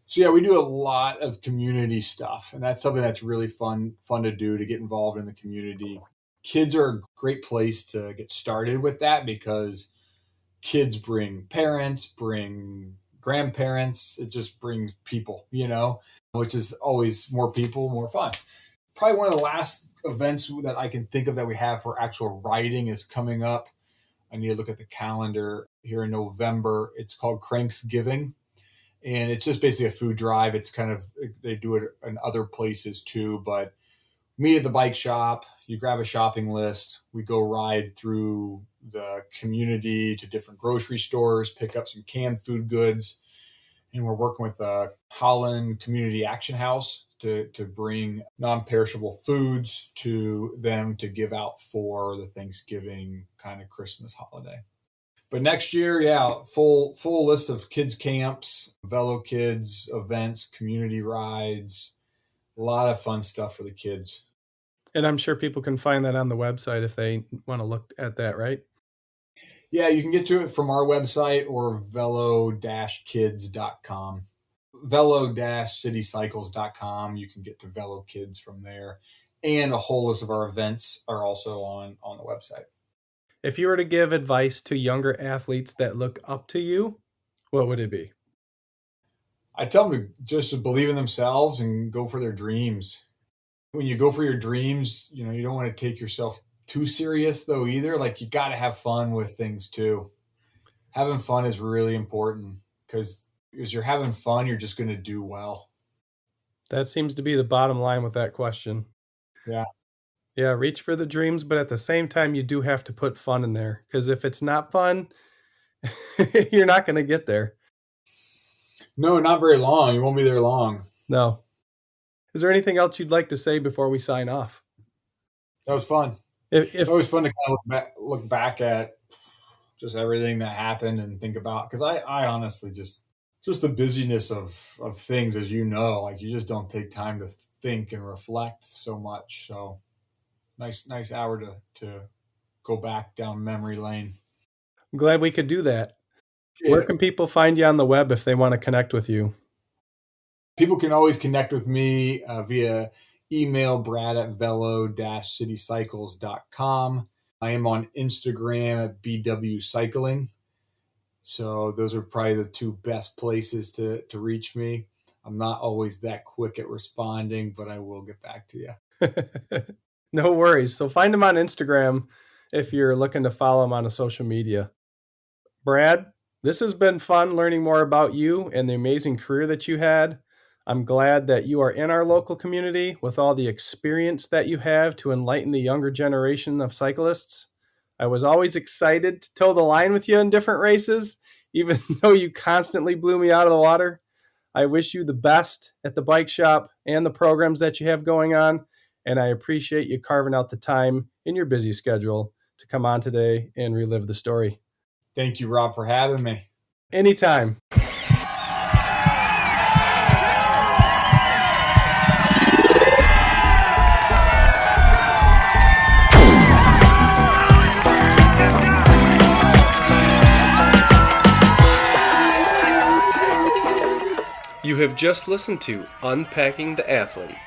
So yeah, we do a lot of community stuff, and that's something that's really fun to do, to get involved in the community. Kids are a great place to get started with that because kids bring parents, bring grandparents. It just brings people, which is always more people, more fun. Probably one of the last events that I can think of that we have for actual riding is coming up. I need to look at the calendar here in November. It's called Cranksgiving. And it's just basically a food drive. It's kind of, they do it in other places too, but meet at the bike shop, you grab a shopping list, we go ride through the community to different grocery stores, pick up some canned food goods. And we're working with the Holland Community Action House to bring non-perishable foods to them to give out for the Thanksgiving kind of Christmas holiday. But next year, yeah, full list of kids camps, Velo Kids events, community rides, a lot of fun stuff for the kids. And I'm sure people can find that on the website if they want to look at that, right? Yeah, you can get to it from our website or velo-kids.com. Velo-citycycles.com. You can get to Velo Kids from there. And a whole list of our events are also on the website. If you were to give advice to younger athletes that look up to you, what would it be? I tell them to just believe in themselves and go for their dreams. When you go for your dreams, you don't want to take yourself too serious though either. Like, you got to have fun with things too. Having fun is really important because as you're having fun, you're just going to do well. That seems to be the bottom line with that question. Yeah. Yeah, reach for the dreams, but at the same time, you do have to put fun in there because if it's not fun, you're not going to get there. No, not very long. You won't be there long. No. Is there anything else you'd like to say before we sign off? That was fun. It's always fun to kind of look back at just everything that happened and think about, because I honestly just the busyness of things, as you know, like you just don't take time to think and reflect so much. So nice hour to go back down memory lane. I'm glad we could do that. Where can people find you on the web if they want to connect with you? People can always connect with me via email, brad@velo-citycycles.com. I am on Instagram at BW Cycling. So those are probably the two best places to reach me. I'm not always that quick at responding, but I will get back to you. No worries. So find him on Instagram if you're looking to follow him on a social media. Brad, this has been fun learning more about you and the amazing career that you had. I'm glad that you are in our local community with all the experience that you have to enlighten the younger generation of cyclists. I was always excited to toe the line with you in different races, even though you constantly blew me out of the water. I wish you the best at the bike shop and the programs that you have going on, and I appreciate you carving out the time in your busy schedule to come on today and relive the story. Thank you, Rob, for having me. Anytime. You have just listened to Unpacking the Athlete.